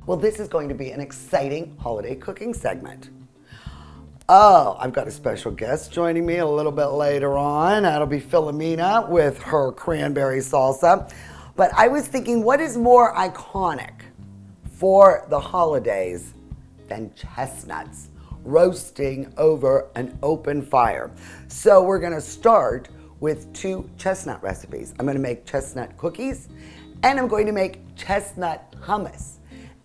Well, this is going to be an exciting holiday cooking segment. Oh, I've got a special guest joining me a little bit later on. That'll be Philomena with her cranberry salsa. But I was thinking, what is more iconic for the holidays than chestnuts roasting over an open fire? So we're gonna start with 2 chestnut recipes. I'm gonna make chestnut cookies and I'm going to make chestnut hummus.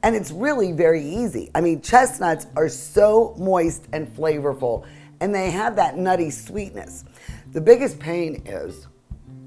And it's really very easy. I mean, chestnuts are so moist and flavorful, and they have that nutty sweetness. The biggest pain is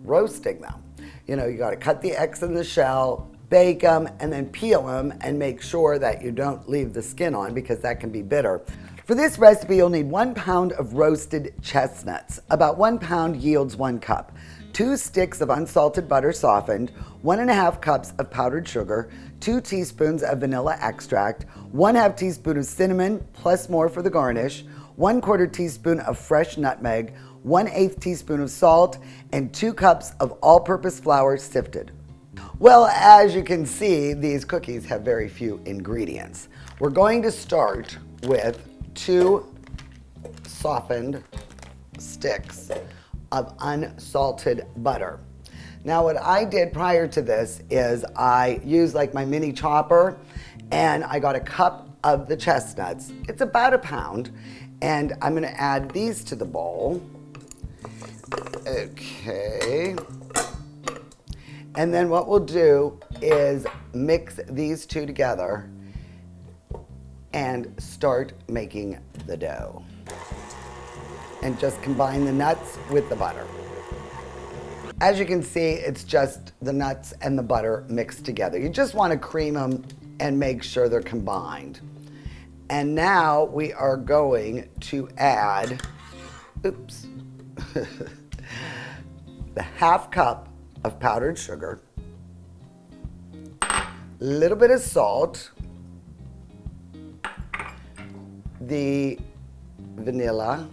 roasting them. You know, you gotta cut the eggs in the shell, bake them, and then peel them, and make sure that you don't leave the skin on because that can be bitter. For this recipe, you'll need 1 pound of roasted chestnuts. About 1 pound yields 1 cup. 2 sticks of unsalted butter softened, 1½ cups of powdered sugar, 2 teaspoons of vanilla extract, 1/2 teaspoon of cinnamon, plus more for the garnish, 1/4 teaspoon of fresh nutmeg, 1/8 teaspoon of salt, and 2 cups of all-purpose flour sifted. Well, as you can see, these cookies have very few ingredients. We're going to start with 2 softened sticks of unsalted butter. Now what I did prior to this is I used like my mini chopper and I got a cup of the chestnuts. It's about 1 pound, and I'm gonna add these to the bowl. Okay. And then what we'll do is mix these 2 together and start making the dough. And just combine the nuts with the butter. As you can see, it's just the nuts and the butter mixed together. You just want to cream them and make sure they're combined. And now we are going to add, oops, the 1/2 cup of powdered sugar, a little bit of salt, the vanilla,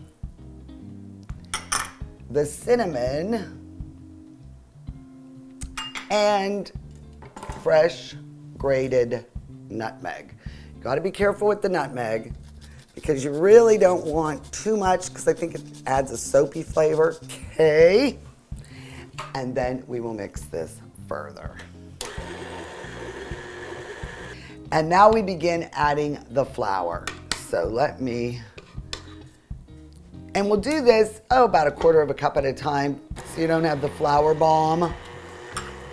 the cinnamon, and fresh grated nutmeg. You gotta be careful with the nutmeg because you really don't want too much because I think it adds a soapy flavor. Okay. And then we will mix this further. And now we begin adding the flour. So and we'll do this, about 1/4 cup at a time so you don't have the flour bomb.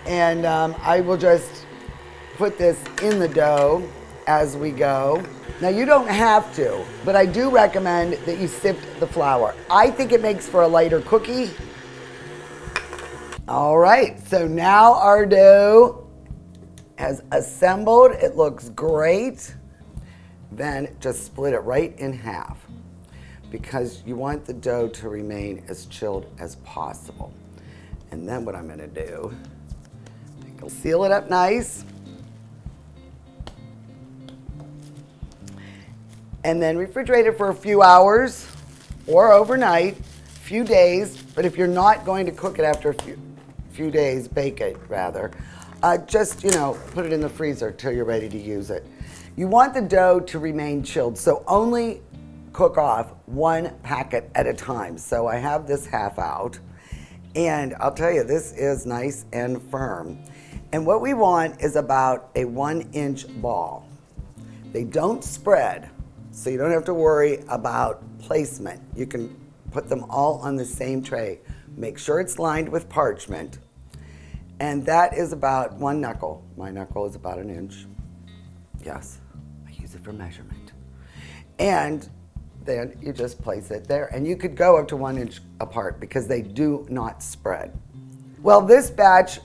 And I will just put this in the dough as we go. Now you don't have to, but I do recommend that you sift the flour. I think it makes for a lighter cookie. All right, so now our dough has assembled. It looks great. Then just split it right in half because you want the dough to remain as chilled as possible. And then what I'm gonna do, I'll seal it up nice. And then refrigerate it for a few hours or overnight, few days. But if you're not going to cook it after a few days, bake it rather, just, put it in the freezer till you're ready to use it. You want the dough to remain chilled, so only cook off 1 packet at a time. So I have this half out, and I'll tell you, this is nice and firm. And what we want is about a 1-inch ball. They don't spread, so you don't have to worry about placement. You can put them all on the same tray. Make sure it's lined with parchment. And that is about 1 knuckle. My knuckle is about 1 inch. Yes, I use it for measurement. And then you just place it there. And you could go up to 1 inch apart because they do not spread. Well, this batch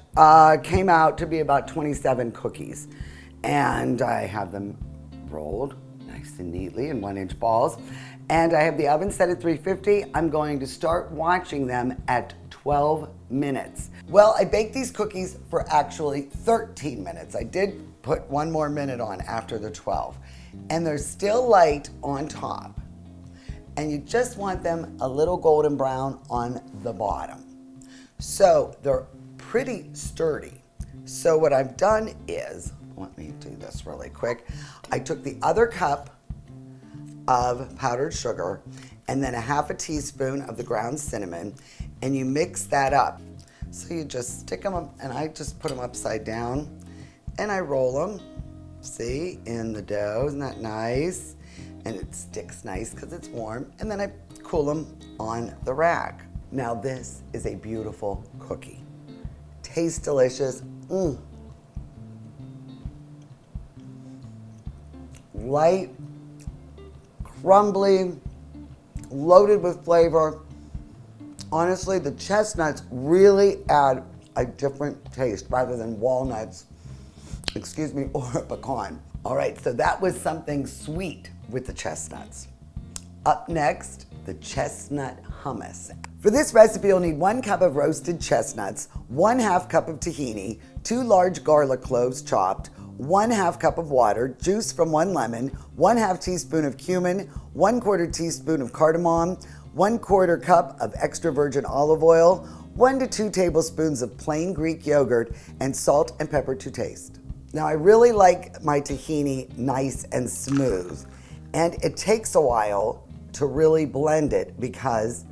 came out to be about 27 cookies. And I have them rolled nice and neatly in 1-inch balls. And I have the oven set at 350. I'm going to start watching them at 12 minutes. Well, I baked these cookies for actually 13 minutes. I did put 1 more minute on after the 12. And they're still light on top. And you just want them a little golden brown on the bottom. So they're pretty sturdy. So what I've done is, let me do this really quick. I took the other cup of powdered sugar and then a half a teaspoon of the ground cinnamon, and you mix that up. So you just stick them up, and I just put them upside down and I roll them, see, in the dough. Isn't that nice? And it sticks nice because it's warm. And then I cool them on the rack. Now this is a beautiful cookie. Tastes delicious. Light, crumbly, loaded with flavor. Honestly, the chestnuts really add a different taste rather than walnuts, or a pecan. All right, so that was something sweet with the chestnuts. Up next, the chestnut hummus. For this recipe, you'll need 1 cup of roasted chestnuts, 1/2 cup of tahini, 2 large garlic cloves chopped, 1/2 cup of water, juice from 1 lemon, 1/2 teaspoon of cumin, 1/4 teaspoon of cardamom, 1/4 cup of extra virgin olive oil, 1 to 2 tablespoons of plain Greek yogurt, and salt and pepper to taste. Now I really like my tahini nice and smooth, and it takes a while to really blend it because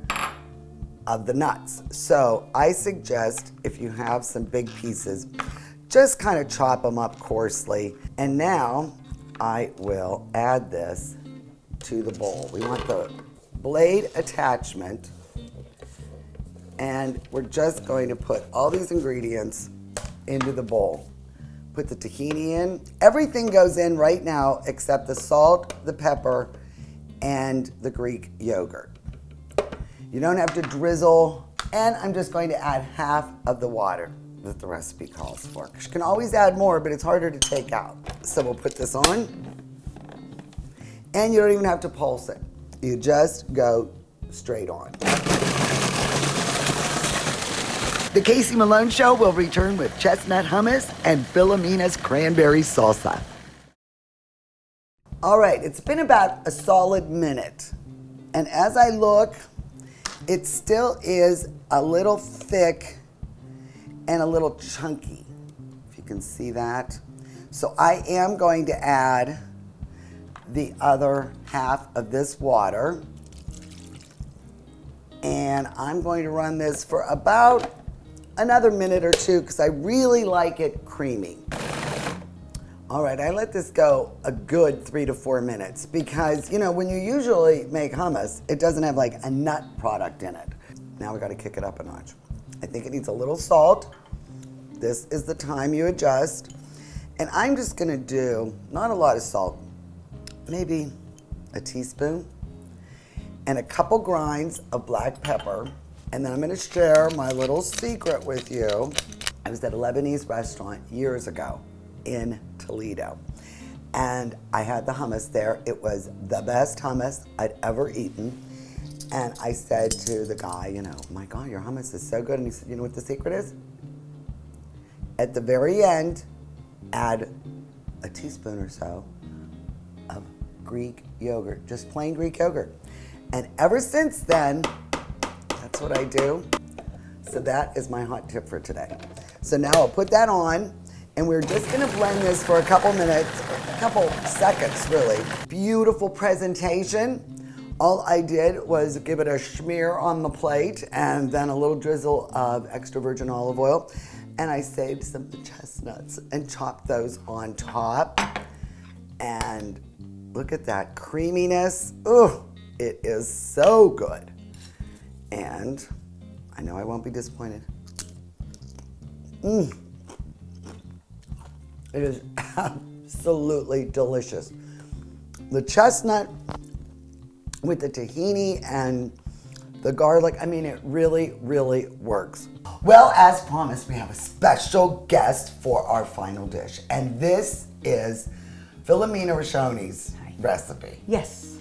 of the nuts. So I suggest, if you have some big pieces, just kind of chop them up coarsely. And now I will add this to the bowl. We want the blade attachment, and we're just going to put all these ingredients into the bowl. Put the tahini in. Everything goes in right now except the salt, the pepper, and the Greek yogurt. You don't have to drizzle, and I'm just going to add half of the water that the recipe calls for. You can always add more, but it's harder to take out. So we'll put this on, and you don't even have to pulse it. You just go straight on. The Casey Malone Show will return with chestnut hummus and Philomena's cranberry salsa. All right, it's been about a solid minute, and as I look, it still is a little thick and a little chunky, if you can see that. So I am going to add the other half of this water, and I'm going to run this for about another minute or two because I really like it creamy. All right, I let this go a good 3 to 4 minutes because, you know, when you usually make hummus, it doesn't have like a nut product in it. Now we got to kick it up a notch. I think it needs a little salt. This is the time you adjust. And I'm just going to do, not a lot of salt, maybe a teaspoon, and a couple grinds of black pepper. And then I'm going to share my little secret with you. I was at a Lebanese restaurant years ago in Toledo, and I had the hummus there. It was the best hummus I'd ever eaten. And I said to the guy, you know, oh my God, your hummus is so good. And he said, you know what the secret is? At the very end, add a teaspoon or so of Greek yogurt, just plain Greek yogurt. And ever since then, that's what I do. So that is my hot tip for today. So now I'll put that on, and we're just gonna blend this for a couple minutes, a couple seconds really. Beautiful presentation. All I did was give it a smear on the plate and then a little drizzle of extra virgin olive oil. And I saved some of the chestnuts and chopped those on top. And look at that creaminess. Ooh, it is so good. And I know I won't be disappointed. It is absolutely delicious. The chestnut with the tahini and the garlic, I mean, it really, really works. Well, as promised, we have a special guest for our final dish. And this is Philomena Roshoni's recipe. Yes.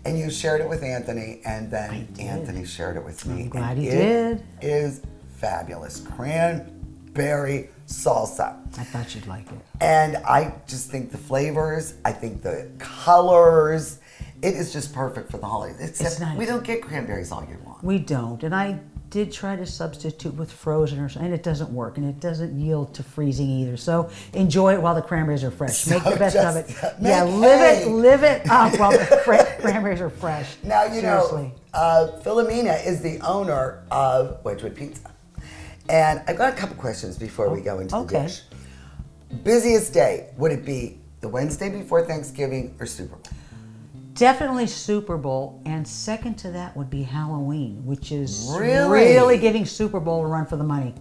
And you shared it with Anthony, and then Anthony shared it with me. I'm glad he did. It is fabulous. Cranberry salsa. I thought you'd like it. And I just think the flavors, I think the colors, it is just perfect for the holidays. Except nice. we don't get cranberries all year long. We don't. And I did try to substitute with frozen or something, and it doesn't work, and it doesn't yield to freezing either. So enjoy it while the cranberries are fresh. Make the best of it. Yeah, live it up while the cranberries are fresh. Now, you Seriously. know, Philomena is the owner of Wedgwood Pizza. And I've got a couple questions before we go into the dish. Busiest day, would it be the Wednesday before Thanksgiving or Super Bowl? Definitely Super Bowl, and second to that would be Halloween, which is Really? really giving Super Bowl a run for the money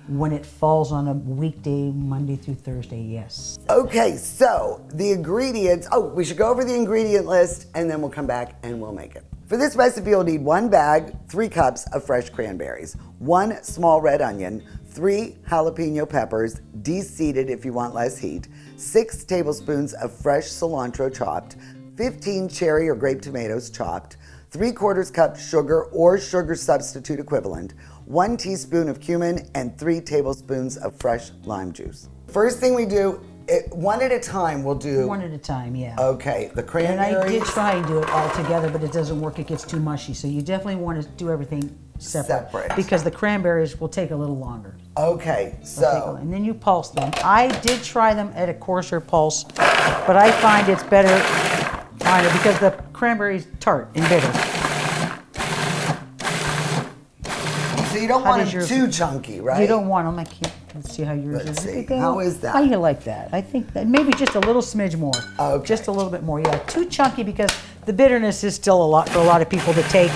when it falls on a weekday, Monday through Thursday, yes. Okay, so the ingredients, we should go over the ingredient list and then we'll come back and we'll make it. For this recipe, you'll need 1 bag, 3 cups of fresh cranberries, 1 small red onion, 3 jalapeno peppers, de-seeded if you want less heat, 6 tablespoons of fresh cilantro chopped, 15 cherry or grape tomatoes chopped, 3/4 cup sugar or sugar substitute equivalent, 1 teaspoon of cumin, and 3 tablespoons of fresh lime juice. First thing we do, one at a time we'll do. One at a time, yeah. Okay, the And cranberries. I did try and do it all together, but it doesn't work. It gets too mushy. So you definitely want to do everything separate. Because the cranberries will take a little longer. Okay, so. And then you pulse them. I did try them at a coarser pulse, but I find it's better because the cranberry's tart and bitter. So you don't want them too chunky, right? You don't want them. Let's see how yours Let's is. see. How is that? How you like that? I think that maybe just a little smidge more. Okay. Just a little bit more. Yeah, too chunky because the bitterness is still a lot for a lot of people to take.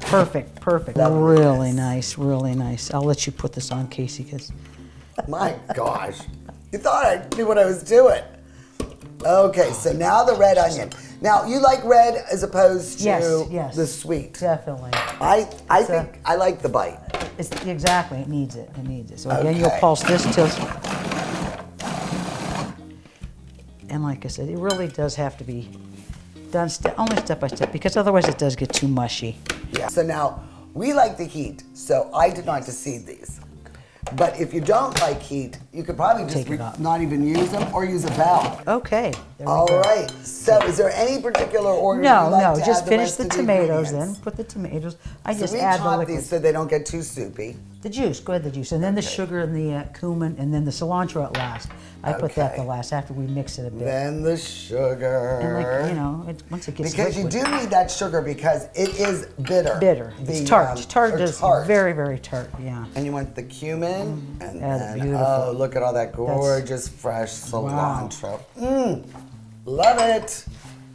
Perfect, perfect. Really nice, really nice. I'll let you put this on, Casey, because. My gosh, you thought I knew what I was doing. Okay, so now the red onion. Now you like red as opposed to the sweet. Definitely. I think I like the bite. Exactly, it needs it. It needs it. So again, you'll pulse this till. And like I said, it really does have to be done only step by step because otherwise it does get too mushy. Yeah. So now we like the heat, so I did not deseed these. But if you don't like heat, you could probably just not even use them or use a valve. Okay. All right. So is there any particular order No, you'd like to just add finish rest the of tomatoes ingredients? then. Put the tomatoes. I So just we add the chop liquid. these so they don't get too soupy. The juice, go ahead, the juice. And then the sugar and the cumin and then the cilantro at last. I put that the last after we mix it a bit. Then the sugar. And like, you know, once it gets because liquid. you do need that sugar because it is bitter. Bitter. It's tart. Tart is very, very tart, yeah. And you want the cumin. And then, beautiful. oh, look at all that gorgeous fresh cilantro. Love it.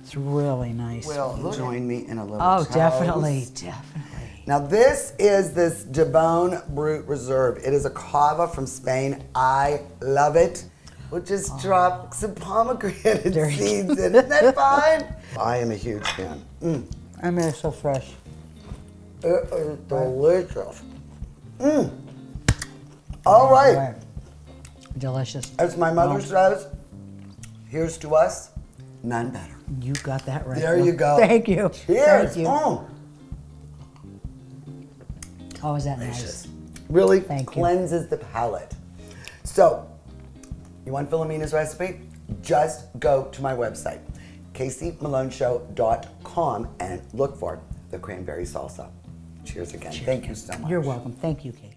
It's really nice. Will join me in a little toast. Definitely, definitely. Now this is this Debone Brut Reserve. It is a cava from Spain. I love it. We'll just drop some pomegranate seeds in. Isn't that fine? I am a huge fan. I mean, it's so fresh. It is delicious. All right. Delicious. As my mother says, here's to us, none better. You got that right. There you go. Thank you. Cheers. Thank you. Oh, is that nice? Really cleanses the palate. So, you want Philomena's recipe? Just go to my website, CaseyMaloneShow.com, and look for the cranberry salsa. Cheers again. Thank you so much. You're welcome. Thank you, Kate.